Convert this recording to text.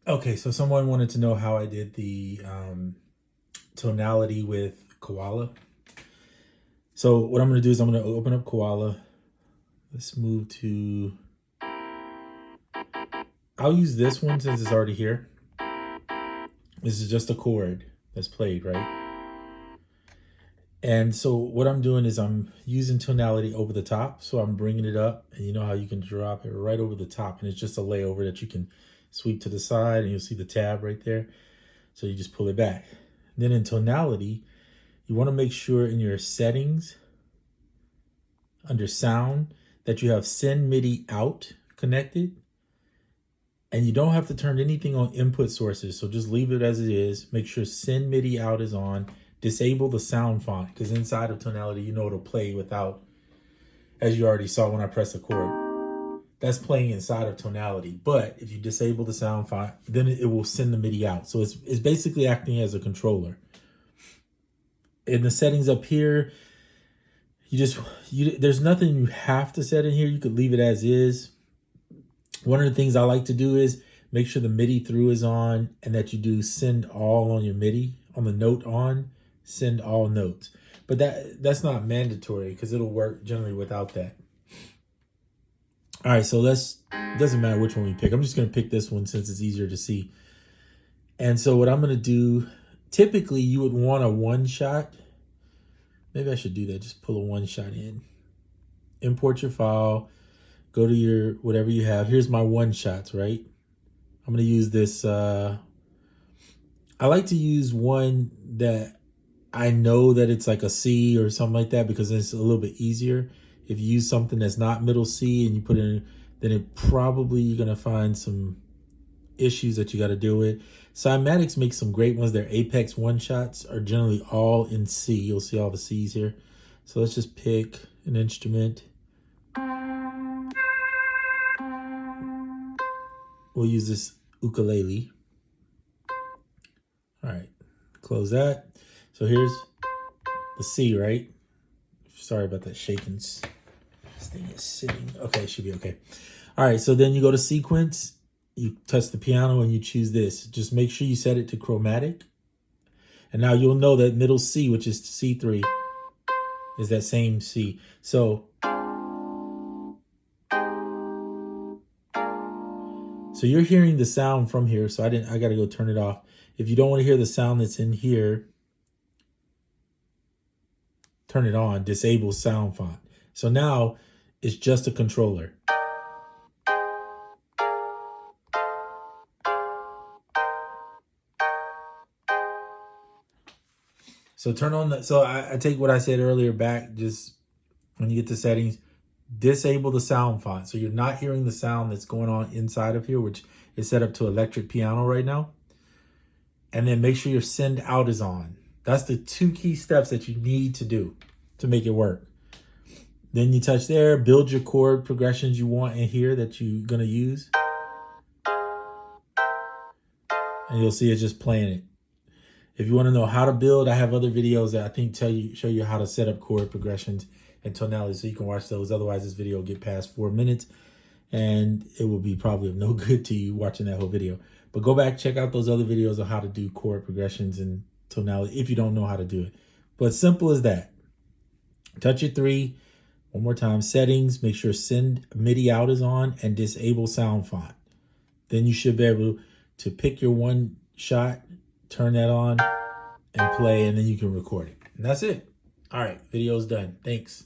Okay, so someone wanted to know how I did the tonality with Koala. So what I'm going to do is I'm going to open up Koala. Let's move to... I'll use this one since it's already here. This is just a chord that's played, right? And so what I'm doing is I'm using tonality over the top. So I'm bringing it up, and you know how you can drop it right over the top, and it's just a layover that you can sweep to the side, and you'll see the tab right there. So you just pull it back. Then in tonality, you want to make sure in your settings under sound that you have send MIDI out connected, and you don't have to turn anything on input sources. So just leave it as it is. Make sure send MIDI out is on. Disable the sound font, because inside of tonality, you know, it'll play without, as you already saw when I press the chord. That's playing inside of tonality. But if you disable the sound font, then it will send the MIDI out. So it's basically acting as a controller. In the settings up here, there's nothing you have to set in here. You could leave it as is. One of the things I like to do is make sure the MIDI through is on, and that you do send all on your MIDI, on the note on, send all notes. But that's not mandatory, because it'll work generally without that. All right, so doesn't matter which one we pick. I'm just going to pick this one since it's easier to see. And so what I'm going to do, typically you would want a one shot. Maybe I should do that. Just pull a one shot in. Import your file. Go to your whatever you have. Here's my one shots, right? I'm going to use this. I like to use one that I know that it's like a C or something like that, because it's a little bit easier. If you use something that's not middle C and you put it in, then you're going to find some issues that you got to deal with. Cymatics makes some great ones. Their Apex one shots are generally all in C. You'll see all the C's here. So let's just pick an instrument. We'll use this ukulele. All right, close that. So here's the C, right? Sorry about that shaking. This thing is sitting. Okay, it should be okay. All right, so then you go to sequence. You touch the piano and you choose this. Just make sure you set it to chromatic. And now you'll know that middle C, which is C3, is that same C. So you're hearing the sound from here. So I got to go turn it off. If you don't want to hear the sound that's in here, turn it on, disable sound font. So now it's just a controller. So turn on the, so I take what I said earlier back. Just when you get to settings, disable the sound font. So you're not hearing the sound that's going on inside of here, which is set up to electric piano right now. And then make sure your send out is on. That's the two key steps that you need to do to make it work. Then you touch there, build your chord progressions you want in here that you're going to use. And you'll see it just playing it. If you want to know how to build, I have other videos that I think show you how to set up chord progressions and tonality, so you can watch those. Otherwise, this video will get past 4 minutes and it will be probably of no good to you watching that whole video. But go back, check out those other videos on how to do chord progressions and tonality if you don't know how to do it. But simple as that. Touch your 3. One more time. Settings. Make sure send MIDI out is on and disable sound font. Then you should be able to pick your one shot, turn that on and play, and then you can record it. And that's it. All right, video's done. Thanks.